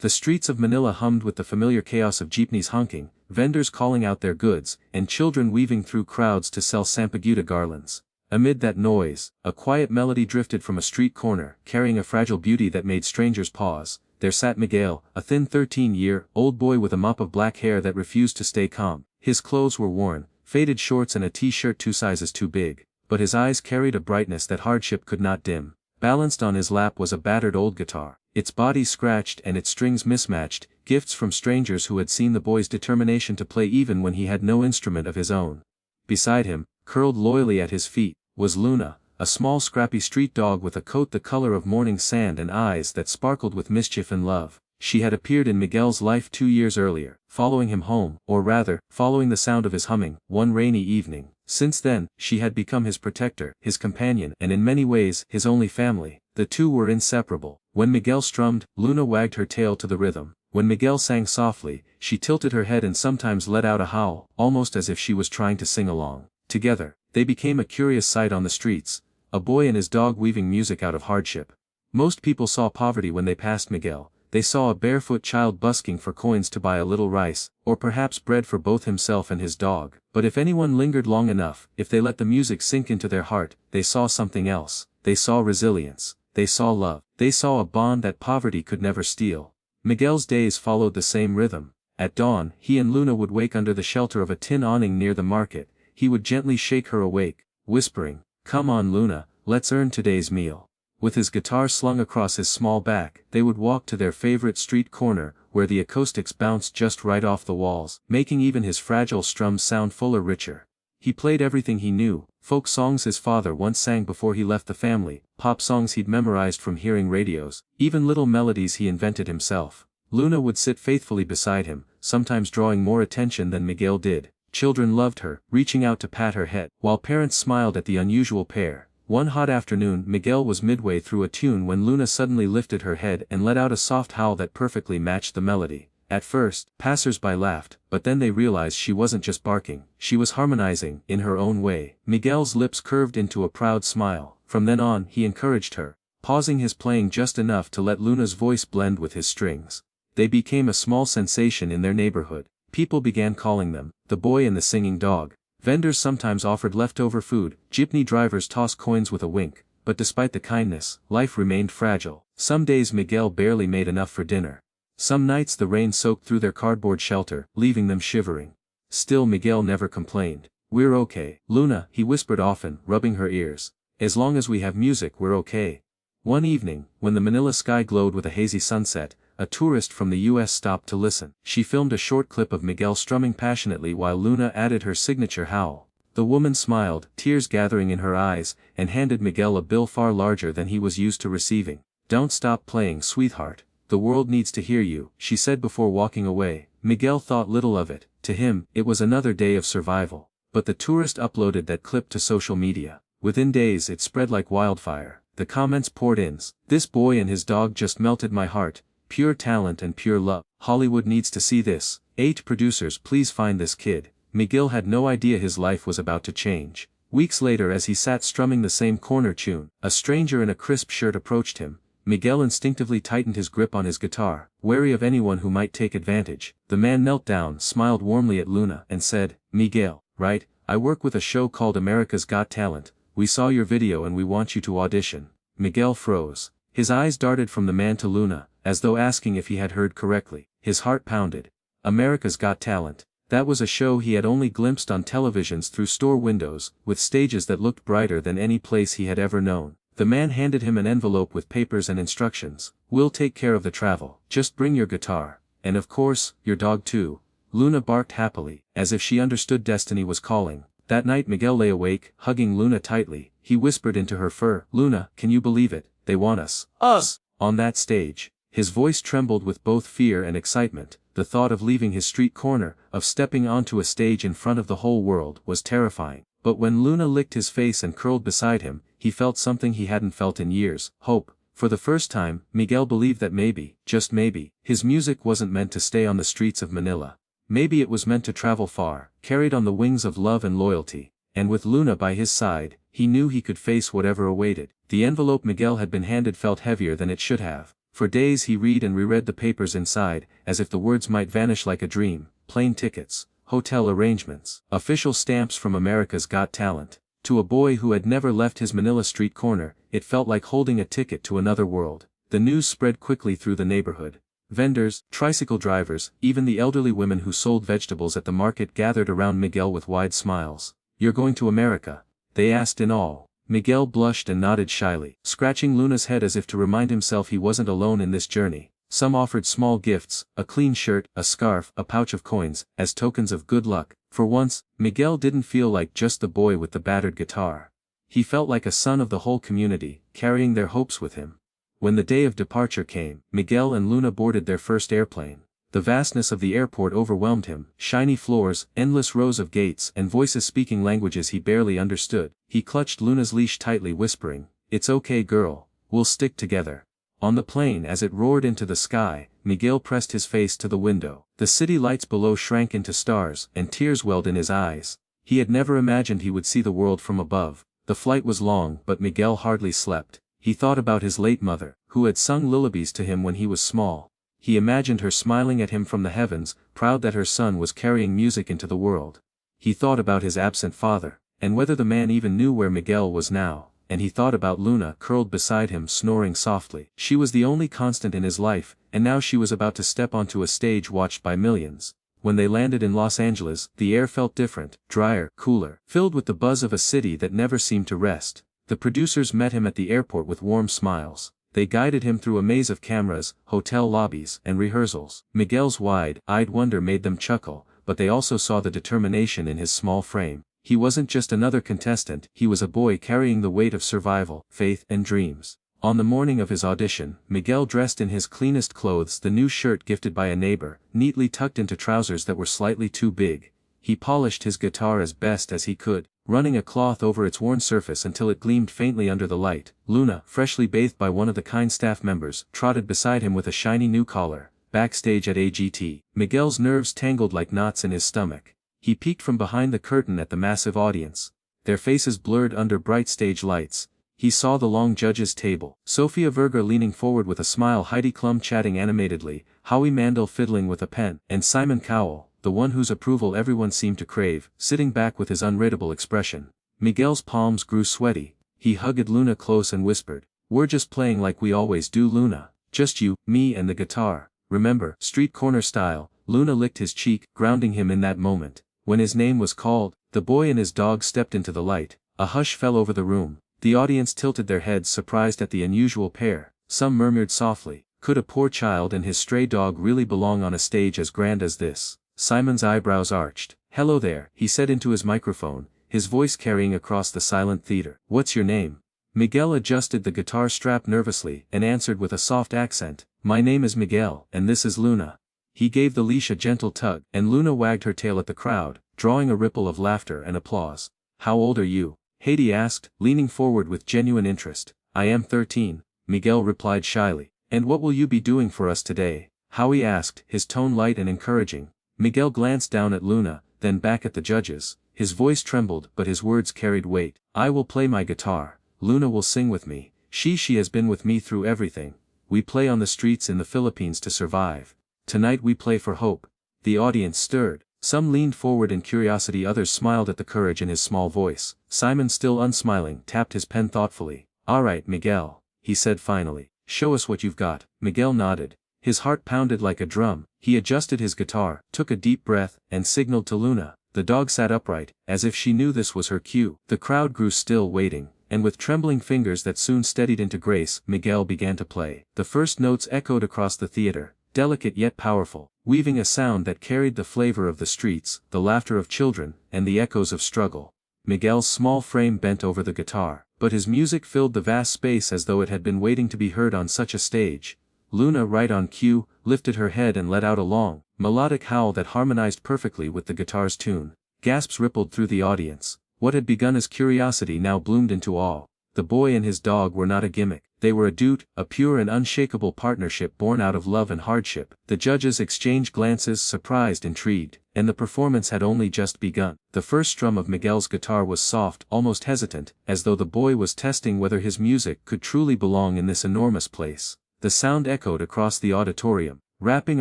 The streets of Manila hummed with the familiar chaos of jeepneys honking, vendors calling out their goods, and children weaving through crowds to sell sampaguita garlands. Amid that noise, a quiet melody drifted from a street corner, carrying a fragile beauty that made strangers pause. There sat Miguel, a thin 13-year-old boy with a mop of black hair that refused to stay calm. His clothes were worn, faded shorts and a t-shirt 2 sizes too big, but his eyes carried a brightness that hardship could not dim. Balanced on his lap was a battered old guitar, its body scratched and its strings mismatched, gifts from strangers who had seen the boy's determination to play even when he had no instrument of his own. Beside him, curled loyally at his feet, was Luna, a small scrappy street dog with a coat the color of morning sand and eyes that sparkled with mischief and love. She had appeared in Miguel's life 2 years earlier, following him home, or rather, following the sound of his humming, one rainy evening. Since then, she had become his protector, his companion, and in many ways, his only family. The two were inseparable. When Miguel strummed, Luna wagged her tail to the rhythm. When Miguel sang softly, she tilted her head and sometimes let out a howl, almost as if she was trying to sing along. Together, they became a curious sight on the streets, a boy and his dog weaving music out of hardship. Most people saw poverty when they passed Miguel. They saw a barefoot child busking for coins to buy a little rice, or perhaps bread for both himself and his dog. But if anyone lingered long enough, if they let the music sink into their heart, they saw something else. They saw resilience. They saw love. They saw a bond that poverty could never steal. Miguel's days followed the same rhythm. At dawn, he and Luna would wake under the shelter of a tin awning near the market. He would gently shake her awake, whispering, "Come on Luna, let's earn today's meal." With his guitar slung across his small back, they would walk to their favorite street corner, where the acoustics bounced just right off the walls, making even his fragile strums sound fuller, richer. He played everything he knew, folk songs his father once sang before he left the family, pop songs he'd memorized from hearing radios, even little melodies he invented himself. Luna would sit faithfully beside him, sometimes drawing more attention than Miguel did. Children loved her, reaching out to pat her head, while parents smiled at the unusual pair. One hot afternoon Miguel was midway through a tune when Luna suddenly lifted her head and let out a soft howl that perfectly matched the melody. At first, passers-by laughed, but then they realized she wasn't just barking, she was harmonizing, in her own way. Miguel's lips curved into a proud smile. From then on he encouraged her, pausing his playing just enough to let Luna's voice blend with his strings. They became a small sensation in their neighborhood. People began calling them, the boy and the singing dog. Vendors sometimes offered leftover food, jeepney drivers tossed coins with a wink, but despite the kindness, life remained fragile. Some days Miguel barely made enough for dinner. Some nights the rain soaked through their cardboard shelter, leaving them shivering. Still Miguel never complained. "We're okay, Luna," he whispered often, rubbing her ears. "As long as we have music we're okay." One evening, when the Manila sky glowed with a hazy sunset, a tourist from the US stopped to listen. She filmed a short clip of Miguel strumming passionately while Luna added her signature howl. The woman smiled, tears gathering in her eyes, and handed Miguel a bill far larger than he was used to receiving. "Don't stop playing, sweetheart. The world needs to hear you," she said before walking away. Miguel thought little of it. To him, it was another day of survival. But the tourist uploaded that clip to social media. Within days it spread like wildfire. The comments poured in. "This boy and his dog just melted my heart. Pure talent and pure love. Hollywood needs to see this. 8 producers, please find this kid." Miguel had no idea his life was about to change. Weeks later, as he sat strumming the same corner tune, a stranger in a crisp shirt approached him. Miguel instinctively tightened his grip on his guitar, wary of anyone who might take advantage. The man knelt down, smiled warmly at Luna, and said, "Miguel, right? I work with a show called America's Got Talent. We saw your video and we want you to audition." Miguel froze. His eyes darted from the man to Luna, as though asking if he had heard correctly. His heart pounded. America's Got Talent. That was a show he had only glimpsed on televisions through store windows, with stages that looked brighter than any place he had ever known. The man handed him an envelope with papers and instructions. "We'll take care of the travel. Just bring your guitar. And of course, your dog too." Luna barked happily, as if she understood destiny was calling. That night Miguel lay awake, hugging Luna tightly. He whispered into her fur, "Luna, can you believe it? They want us. Us! On that stage." His voice trembled with both fear and excitement. The thought of leaving his street corner, of stepping onto a stage in front of the whole world, was terrifying. But when Luna licked his face and curled beside him, he felt something he hadn't felt in years, hope. For the first time, Miguel believed that maybe, just maybe, his music wasn't meant to stay on the streets of Manila. Maybe it was meant to travel far, carried on the wings of love and loyalty. And with Luna by his side, he knew he could face whatever awaited. The envelope Miguel had been handed felt heavier than it should have. For days he read and reread the papers inside, as if the words might vanish like a dream: plane tickets, hotel arrangements, official stamps from America's Got Talent. To a boy who had never left his Manila street corner, it felt like holding a ticket to another world. The news spread quickly through the neighborhood. Vendors, tricycle drivers, even the elderly women who sold vegetables at the market gathered around Miguel with wide smiles. "You're going to America?" they asked in awe. Miguel blushed and nodded shyly, scratching Luna's head as if to remind himself he wasn't alone in this journey. Some offered small gifts, a clean shirt, a scarf, a pouch of coins, as tokens of good luck. For once, Miguel didn't feel like just the boy with the battered guitar. He felt like a son of the whole community, carrying their hopes with him. When the day of departure came, Miguel and Luna boarded their first airplane. The vastness of the airport overwhelmed him: shiny floors, endless rows of gates, and voices speaking languages he barely understood. He clutched Luna's leash tightly, whispering, "It's okay, girl, we'll stick together." On the plane, as it roared into the sky, Miguel pressed his face to the window. The city lights below shrank into stars, and tears welled in his eyes. He had never imagined he would see the world from above. The flight was long, but Miguel hardly slept. He thought about his late mother, who had sung lullabies to him when he was small. He imagined her smiling at him from the heavens, proud that her son was carrying music into the world. He thought about his absent father, and whether the man even knew where Miguel was now. And he thought about Luna, curled beside him, snoring softly. She was the only constant in his life, and now she was about to step onto a stage watched by millions. When they landed in Los Angeles, the air felt different, drier, cooler, filled with the buzz of a city that never seemed to rest. The producers met him at the airport with warm smiles. They guided him through a maze of cameras, hotel lobbies, and rehearsals. Miguel's wide-eyed wonder made them chuckle, but they also saw the determination in his small frame. He wasn't just another contestant, he was a boy carrying the weight of survival, faith, and dreams. On the morning of his audition, Miguel dressed in his cleanest clothes, the new shirt gifted by a neighbor, neatly tucked into trousers that were slightly too big. He polished his guitar as best as he could, running a cloth over its worn surface until it gleamed faintly under the light. Luna, freshly bathed by one of the kind staff members, trotted beside him with a shiny new collar. Backstage at AGT, Miguel's nerves tangled like knots in his stomach. He peeked from behind the curtain at the massive audience. Their faces blurred under bright stage lights. He saw the long judges' table, Sofia Vergara leaning forward with a smile, Heidi Klum chatting animatedly, Howie Mandel fiddling with a pen, and Simon Cowell, the one whose approval everyone seemed to crave, sitting back with his unreadable expression. Miguel's palms grew sweaty. He hugged Luna close and whispered, "We're just playing like we always do, Luna. Just you, me and the guitar. Remember, street corner style." Luna licked his cheek, grounding him in that moment. When his name was called, the boy and his dog stepped into the light. A hush fell over the room. The audience tilted their heads, surprised at the unusual pair. Some murmured softly, "Could a poor child and his stray dog really belong on a stage as grand as this?" Simon's eyebrows arched. "Hello there," he said into his microphone, his voice carrying across the silent theater. "What's your name?" Miguel adjusted the guitar strap nervously and answered with a soft accent, "My name is Miguel, and this is Luna." He gave the leash a gentle tug, and Luna wagged her tail at the crowd, drawing a ripple of laughter and applause. "How old are you?" Heidi asked, leaning forward with genuine interest. "I am 13, Miguel replied shyly. "And what will you be doing for us today?" Howie asked, his tone light and encouraging. Miguel glanced down at Luna, then back at the judges. His voice trembled, but his words carried weight. "I will play my guitar. Luna will sing with me. She has been with me through everything. We play on the streets in the Philippines to survive. Tonight we play for hope." The audience stirred. Some leaned forward in curiosity, others smiled at the courage in his small voice. Simon, still unsmiling, tapped his pen thoughtfully. "All right, Miguel," he said finally. "Show us what you've got." Miguel nodded. His heart pounded like a drum. He adjusted his guitar, took a deep breath, and signaled to Luna. The dog sat upright, as if she knew this was her cue. The crowd grew still, waiting, and with trembling fingers that soon steadied into grace, Miguel began to play. The first notes echoed across the theater, delicate yet powerful, weaving a sound that carried the flavor of the streets, the laughter of children, and the echoes of struggle. Miguel's small frame bent over the guitar, but his music filled the vast space as though it had been waiting to be heard on such a stage. Luna, right on cue, lifted her head and let out a long, melodic howl that harmonized perfectly with the guitar's tune. Gasps rippled through the audience. What had begun as curiosity now bloomed into awe. The boy and his dog were not a gimmick. They were a pure and unshakable partnership born out of love and hardship. The judges exchanged glances, surprised, intrigued, and the performance had only just begun. The first strum of Miguel's guitar was soft, almost hesitant, as though the boy was testing whether his music could truly belong in this enormous place. The sound echoed across the auditorium, wrapping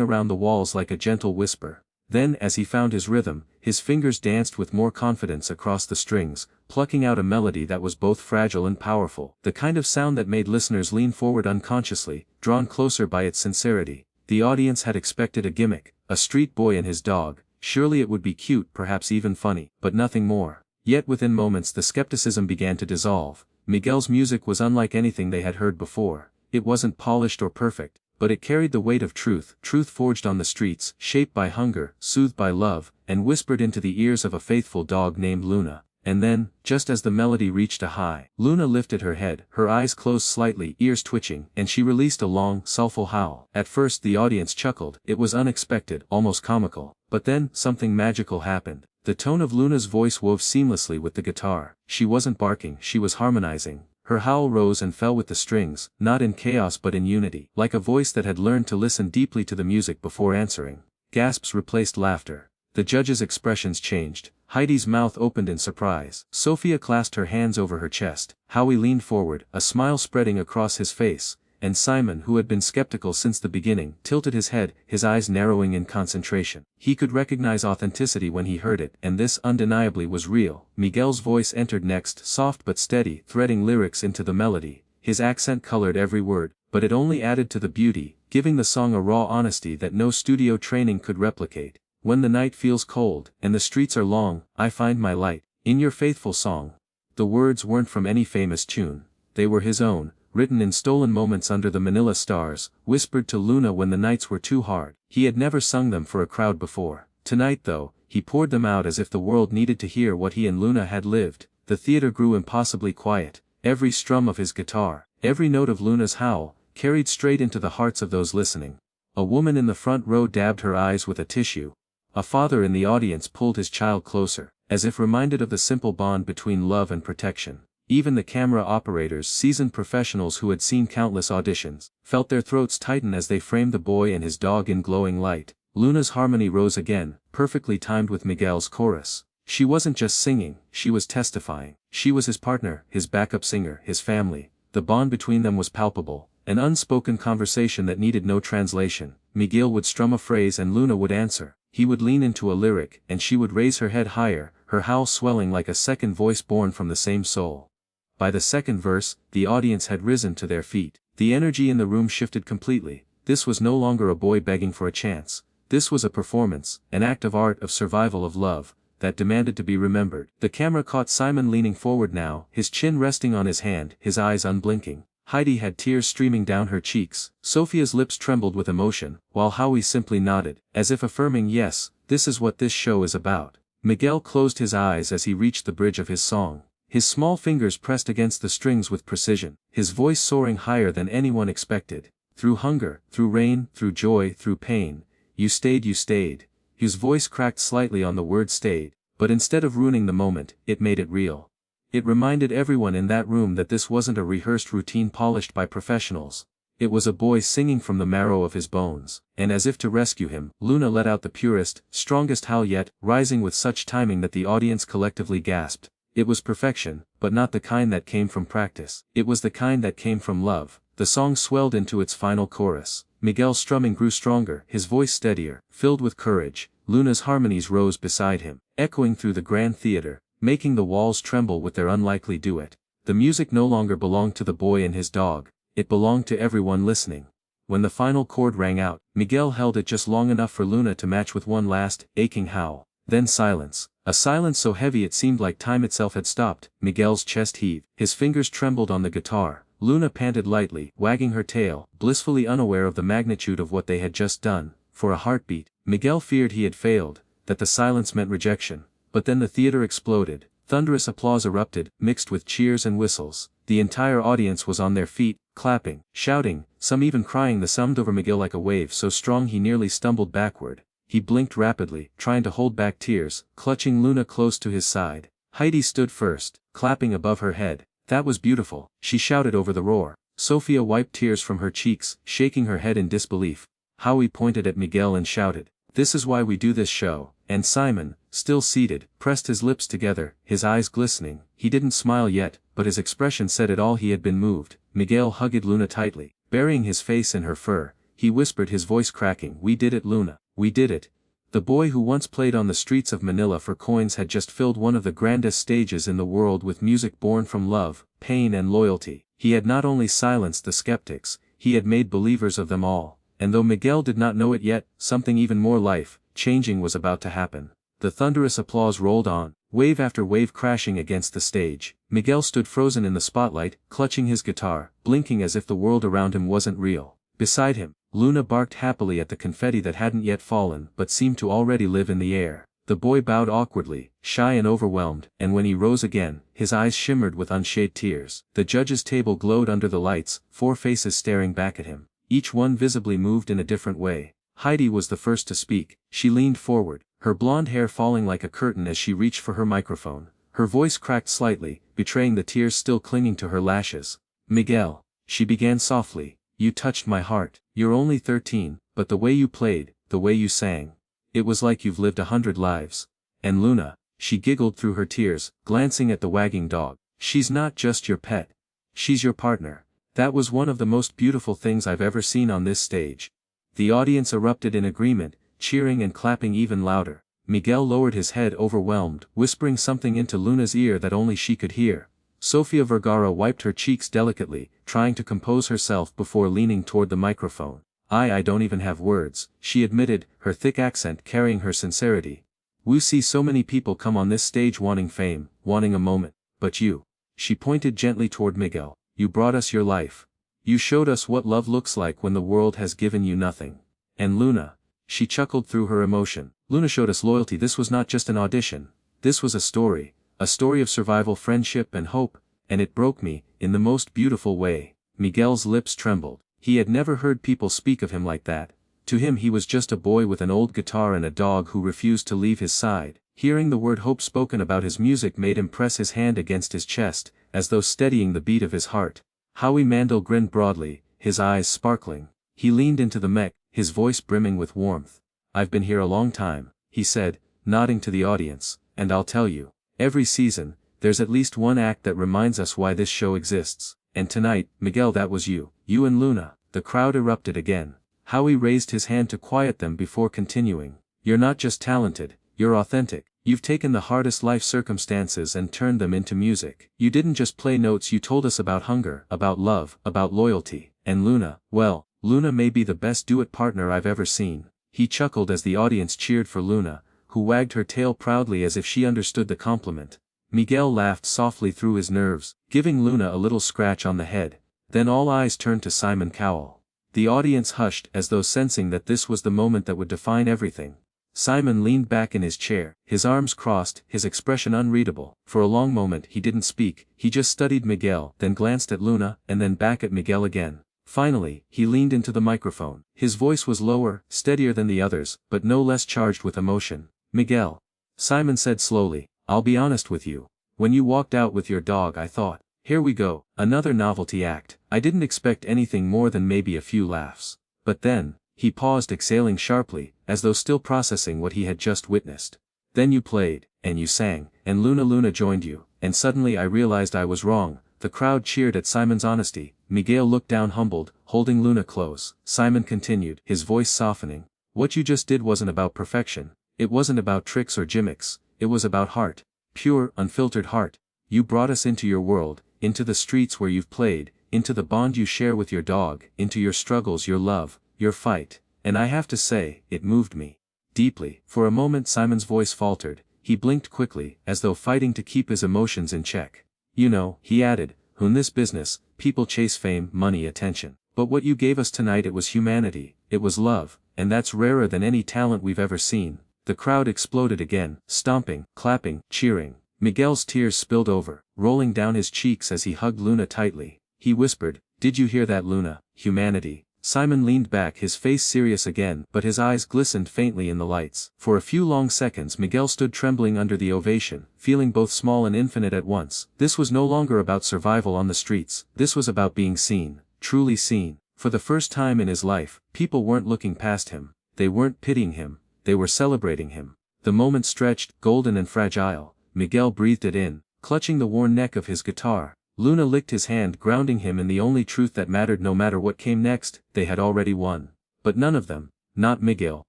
around the walls like a gentle whisper. Then as he found his rhythm, his fingers danced with more confidence across the strings, plucking out a melody that was both fragile and powerful. The kind of sound that made listeners lean forward unconsciously, drawn closer by its sincerity. The audience had expected a gimmick, a street boy and his dog. Surely it would be cute, perhaps even funny, but nothing more. Yet within moments the skepticism began to dissolve. Miguel's music was unlike anything they had heard before. It wasn't polished or perfect, but it carried the weight of truth forged on the streets, shaped by hunger, soothed by love, and whispered into the ears of a faithful dog named Luna. And then, just as the melody reached a high, Luna lifted her head, her eyes closed slightly, ears twitching, and she released a long, soulful howl. At first the audience chuckled. It was unexpected, almost comical. But then, something magical happened. The tone of Luna's voice wove seamlessly with the guitar. She wasn't barking, she was harmonizing. Her howl rose and fell with the strings, not in chaos but in unity, like a voice that had learned to listen deeply to the music before answering. Gasps replaced laughter. The judges' expressions changed. Heidi's mouth opened in surprise. Sophia clasped her hands over her chest. Howie leaned forward, a smile spreading across his face, and Simon, who had been skeptical since the beginning, tilted his head, his eyes narrowing in concentration. He could recognize authenticity when he heard it, and this undeniably was real. Miguel's voice entered next, soft but steady, threading lyrics into the melody. His accent colored every word, but it only added to the beauty, giving the song a raw honesty that no studio training could replicate. When the night feels cold, and the streets are long, I find my light in your faithful song. The words weren't from any famous tune. They were his own, written in stolen moments under the Manila stars, whispered to Luna when the nights were too hard. He had never sung them for a crowd before. Tonight though, he poured them out as if the world needed to hear what he and Luna had lived. The theater grew impossibly quiet. Every strum of his guitar, every note of Luna's howl, carried straight into the hearts of those listening. A woman in the front row dabbed her eyes with a tissue. A father in the audience pulled his child closer, as if reminded of the simple bond between love and protection. Even the camera operators, seasoned professionals who had seen countless auditions, felt their throats tighten as they framed the boy and his dog in glowing light. Luna's harmony rose again, perfectly timed with Miguel's chorus. She wasn't just singing, she was testifying. She was his partner, his backup singer, his family. The bond between them was palpable, an unspoken conversation that needed no translation. Miguel would strum a phrase and Luna would answer. He would lean into a lyric, and she would raise her head higher, her howl swelling like a second voice born from the same soul. By the second verse, the audience had risen to their feet. The energy in the room shifted completely. This was no longer a boy begging for a chance. This was a performance, an act of art, of survival, of love, that demanded to be remembered. The camera caught Simon leaning forward now, his chin resting on his hand, his eyes unblinking. Heidi had tears streaming down her cheeks. Sophia's lips trembled with emotion, while Howie simply nodded, as if affirming, yes, this is what this show is about. Miguel closed his eyes as he reached the bridge of his song. His small fingers pressed against the strings with precision, his voice soaring higher than anyone expected. Through hunger, through rain, through joy, through pain, you stayed, you stayed. His voice cracked slightly on the word stayed, but instead of ruining the moment, it made it real. It reminded everyone in that room that this wasn't a rehearsed routine polished by professionals. It was a boy singing from the marrow of his bones, and as if to rescue him, Luna let out the purest, strongest howl yet, rising with such timing that the audience collectively gasped. It was perfection, but not the kind that came from practice. It was the kind that came from love. The song swelled into its final chorus. Miguel's strumming grew stronger, his voice steadier, filled with courage. Luna's harmonies rose beside him, echoing through the grand theater, making the walls tremble with their unlikely duet. The music no longer belonged to the boy and his dog, it belonged to everyone listening. When the final chord rang out, Miguel held it just long enough for Luna to match with one last, aching howl. Then silence. A silence so heavy it seemed like time itself had stopped. Miguel's chest heaved, his fingers trembled on the guitar. Luna panted lightly, wagging her tail, blissfully unaware of the magnitude of what they had just done. For a heartbeat, Miguel feared he had failed, that the silence meant rejection. But then the theater exploded. Thunderous applause erupted, mixed with cheers and whistles. The entire audience was on their feet, clapping, shouting, some even crying. The sound over Miguel like a wave so strong he nearly stumbled backward. He blinked rapidly, trying to hold back tears, clutching Luna close to his side. Heidi stood first, clapping above her head. That was beautiful, she shouted over the roar. Sophia wiped tears from her cheeks, shaking her head in disbelief. Howie pointed at Miguel and shouted, "This is why we do this show." And Simon, still seated, pressed his lips together, his eyes glistening. He didn't smile yet, but his expression said it all. He had been moved. Miguel hugged Luna tightly. Burying his face in her fur, he whispered, his voice cracking, "We did it, Luna, we did it." The boy who once played on the streets of Manila for coins had just filled one of the grandest stages in the world with music born from love, pain and loyalty. He had not only silenced the skeptics, he had made believers of them all, and though Miguel did not know it yet, something even more life-changing was about to happen. The thunderous applause rolled on, wave after wave crashing against the stage. Miguel stood frozen in the spotlight, clutching his guitar, blinking as if the world around him wasn't real. Beside him, Luna barked happily at the confetti that hadn't yet fallen but seemed to already live in the air. The boy bowed awkwardly, shy and overwhelmed, and when he rose again, his eyes shimmered with unshed tears. The judge's table glowed under the lights, 4 faces staring back at him. Each one visibly moved in a different way. Heidi was the first to speak. She leaned forward, her blonde hair falling like a curtain as she reached for her microphone. Her voice cracked slightly, betraying the tears still clinging to her lashes. "Miguel," she began softly, "you touched my heart. You're only 13, but the way you played, the way you sang. It was like you've lived 100 lives. And Luna," she giggled through her tears, glancing at the wagging dog, "she's not just your pet. She's your partner. That was one of the most beautiful things I've ever seen on this stage." The audience erupted in agreement, cheering and clapping even louder. Miguel lowered his head overwhelmed, whispering something into Luna's ear that only she could hear. Sofia Vergara wiped her cheeks delicately, trying to compose herself before leaning toward the microphone. I don't even have words," she admitted, her thick accent carrying her sincerity. "We see so many people come on this stage wanting fame, wanting a moment, but you," she pointed gently toward Miguel, "you brought us your life. You showed us what love looks like when the world has given you nothing. And Luna," she chuckled through her emotion, "Luna showed us loyalty. This was not just an audition. This was a story of survival, friendship and hope, and it broke me, in the most beautiful way." Miguel's lips trembled. He had never heard people speak of him like that. To him he was just a boy with an old guitar and a dog who refused to leave his side. Hearing the word hope spoken about his music made him press his hand against his chest, as though steadying the beat of his heart. Howie Mandel grinned broadly, his eyes sparkling. He leaned into the mic, his voice brimming with warmth. "I've been here a long time," he said, nodding to the audience, "and I'll tell you. Every season, there's at least one act that reminds us why this show exists. And tonight, Miguel, that was you. You and Luna." The crowd erupted again. Howie raised his hand to quiet them before continuing. "You're not just talented, you're authentic. You've taken the hardest life circumstances and turned them into music. You didn't just play notes, you told us about hunger, about love, about loyalty. And Luna, well, Luna may be the best duet partner I've ever seen." He chuckled as the audience cheered for Luna, who wagged her tail proudly as if she understood the compliment. Miguel laughed softly through his nerves, giving Luna a little scratch on the head. Then all eyes turned to Simon Cowell. The audience hushed as though sensing that this was the moment that would define everything. Simon leaned back in his chair, his arms crossed, his expression unreadable. For a long moment he didn't speak, he just studied Miguel, then glanced at Luna, and then back at Miguel again. Finally, he leaned into the microphone. His voice was lower, steadier than the others, but no less charged with emotion. "Miguel," Simon said slowly, "I'll be honest with you. When you walked out with your dog I thought, here we go, another novelty act. I didn't expect anything more than maybe a few laughs. But then," he paused, exhaling sharply, as though still processing what he had just witnessed. "Then you played, and you sang, and Luna joined you, and suddenly I realized I was wrong." The crowd cheered at Simon's honesty. Miguel looked down humbled, holding Luna close. Simon continued, his voice softening. "What you just did wasn't about perfection. It wasn't about tricks or gimmicks. It was about heart. Pure, unfiltered heart. You brought us into your world, into the streets where you've played, into the bond you share with your dog, into your struggles, your love, your fight. And I have to say, it moved me deeply." For a moment Simon's voice faltered. He blinked quickly, as though fighting to keep his emotions in check. "You know," he added, "in this business, people chase fame, money, attention. But what you gave us tonight, it was humanity, it was love, and that's rarer than any talent we've ever seen." The crowd exploded again, stomping, clapping, cheering. Miguel's tears spilled over, rolling down his cheeks as he hugged Luna tightly. He whispered, "Did you hear that, Luna? Humanity." Simon leaned back, his face serious again, but his eyes glistened faintly in the lights. For a few long seconds Miguel stood trembling under the ovation, feeling both small and infinite at once. This was no longer about survival on the streets, this was about being seen, truly seen. For the first time in his life, people weren't looking past him, they weren't pitying him, they were celebrating him. The moment stretched, golden and fragile. Miguel breathed it in, clutching the worn neck of his guitar. Luna licked his hand, grounding him in the only truth that mattered. No matter what came next, they had already won. But none of them, not Miguel,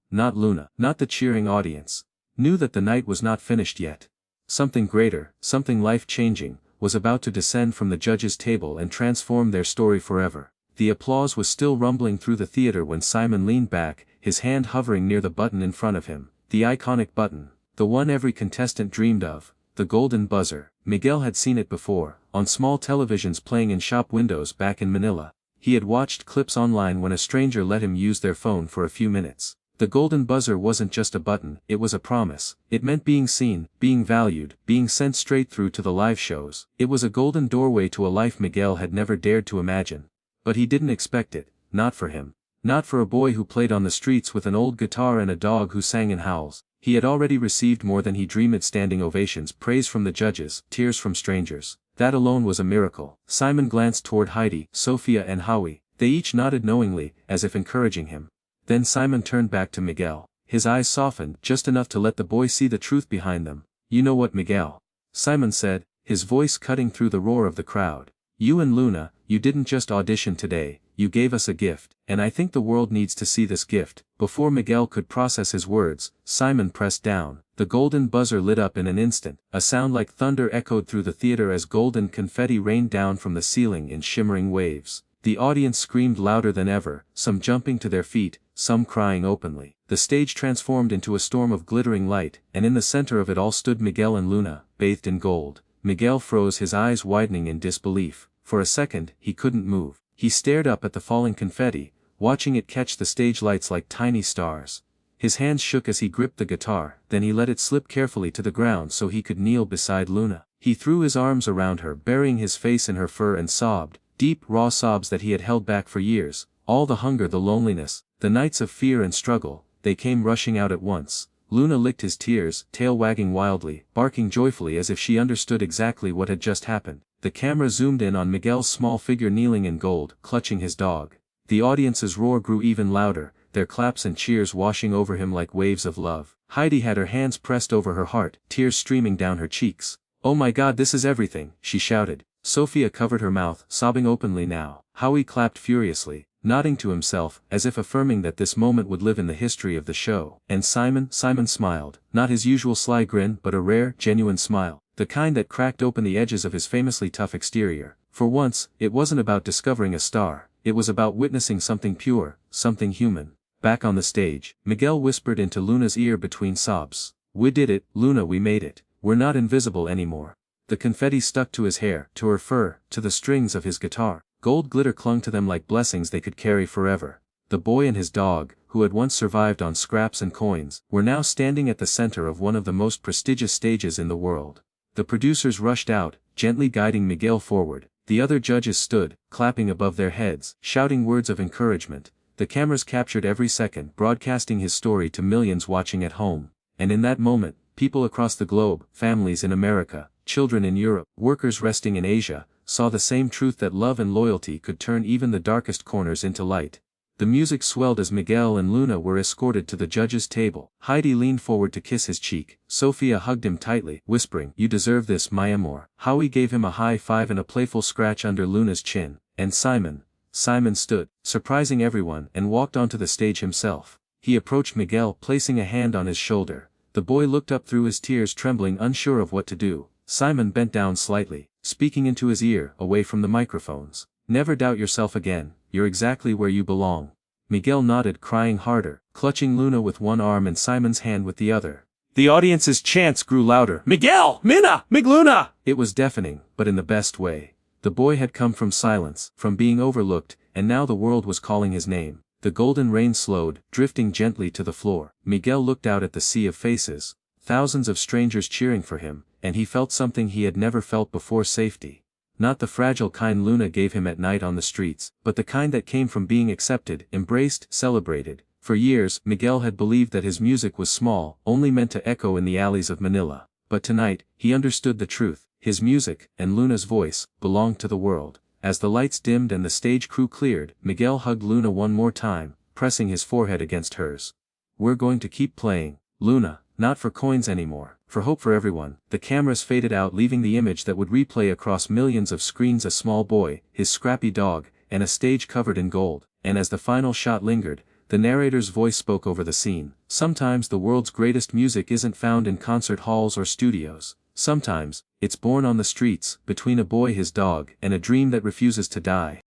not Luna, not the cheering audience, knew that the night was not finished yet. Something greater, something life-changing, was about to descend from the judges' table and transform their story forever. The applause was still rumbling through the theater when Simon leaned back, his hand hovering near the button in front of him. The iconic button, the one every contestant dreamed of, the golden buzzer. Miguel had seen it before, on small televisions playing in shop windows back in Manila. He had watched clips online when a stranger let him use their phone for a few minutes. The golden buzzer wasn't just a button, it was a promise. It meant being seen, being valued, being sent straight through to the live shows. It was a golden doorway to a life Miguel had never dared to imagine. But he didn't expect it, not for him. Not for a boy who played on the streets with an old guitar and a dog who sang in howls. He had already received more than he dreamed: standing ovations, praise from the judges, tears from strangers. That alone was a miracle. Simon glanced toward Heidi, Sophia and Howie. They each nodded knowingly, as if encouraging him. Then Simon turned back to Miguel. His eyes softened, just enough to let the boy see the truth behind them. "You know what, Miguel?" Simon said, his voice cutting through the roar of the crowd. "You and Luna, you didn't just audition today, you gave us a gift, and I think the world needs to see this gift." Before Miguel could process his words, Simon pressed down. The golden buzzer lit up in an instant. A sound like thunder echoed through the theater as golden confetti rained down from the ceiling in shimmering waves. The audience screamed louder than ever, some jumping to their feet, some crying openly. The stage transformed into a storm of glittering light, and in the center of it all stood Miguel and Luna, bathed in gold. Miguel froze, his eyes widening in disbelief. For a second, he couldn't move. He stared up at the falling confetti, watching it catch the stage lights like tiny stars. His hands shook as he gripped the guitar, then he let it slip carefully to the ground so he could kneel beside Luna. He threw his arms around her, burying his face in her fur, and sobbed, deep, raw sobs that he had held back for years. All the hunger, the loneliness, the nights of fear and struggle, they came rushing out at once. Luna licked his tears, tail wagging wildly, barking joyfully as if she understood exactly what had just happened. The camera zoomed in on Miguel's small figure kneeling in gold, clutching his dog. The audience's roar grew even louder, their claps and cheers washing over him like waves of love. Heidi had her hands pressed over her heart, tears streaming down her cheeks. "Oh my God, this is everything," she shouted. Sophia covered her mouth, sobbing openly now. Howie clapped furiously, nodding to himself, as if affirming that this moment would live in the history of the show. And Simon smiled, not his usual sly grin, but a rare, genuine smile, the kind that cracked open the edges of his famously tough exterior. For once, it wasn't about discovering a star, it was about witnessing something pure, something human. Back on the stage, Miguel whispered into Luna's ear between sobs. "We did it, Luna, we made it. We're not invisible anymore." The confetti stuck to his hair, to her fur, to the strings of his guitar. Gold glitter clung to them like blessings they could carry forever. The boy and his dog, who had once survived on scraps and coins, were now standing at the center of one of the most prestigious stages in the world. The producers rushed out, gently guiding Miguel forward. The other judges stood, clapping above their heads, shouting words of encouragement. The cameras captured every second, broadcasting his story to millions watching at home. And in that moment, people across the globe, families in America, children in Europe, workers resting in Asia, saw the same truth, that love and loyalty could turn even the darkest corners into light. The music swelled as Miguel and Luna were escorted to the judges' table. Heidi leaned forward to kiss his cheek. Sophia hugged him tightly, whispering, "You deserve this, my amor." Howie gave him a high five and a playful scratch under Luna's chin. And Simon stood, surprising everyone, and walked onto the stage himself. He approached Miguel, placing a hand on his shoulder. The boy looked up through his tears, trembling, unsure of what to do. Simon bent down slightly, speaking into his ear, away from the microphones. "Never doubt yourself again, you're exactly where you belong." Miguel nodded, crying harder, clutching Luna with one arm and Simon's hand with the other. The audience's chants grew louder. "Miguel! Minna! Migluna!" It was deafening, but in the best way. The boy had come from silence, from being overlooked, and now the world was calling his name. The golden rain slowed, drifting gently to the floor. Miguel looked out at the sea of faces, thousands of strangers cheering for him, and he felt something he had never felt before: safety. Not the fragile kind Luna gave him at night on the streets, but the kind that came from being accepted, embraced, celebrated. For years, Miguel had believed that his music was small, only meant to echo in the alleys of Manila. But tonight, he understood the truth. His music, and Luna's voice, belonged to the world. As the lights dimmed and the stage crew cleared, Miguel hugged Luna one more time, pressing his forehead against hers. "We're going to keep playing, Luna, not for coins anymore, for hope for everyone. The cameras faded out, leaving the image that would replay across millions of screens: a small boy, his scrappy dog, and a stage covered in gold. And as the final shot lingered, the narrator's voice spoke over the scene. Sometimes the world's greatest music isn't found in concert halls or studios. Sometimes, it's born on the streets, between a boy, his dog, and a dream that refuses to die.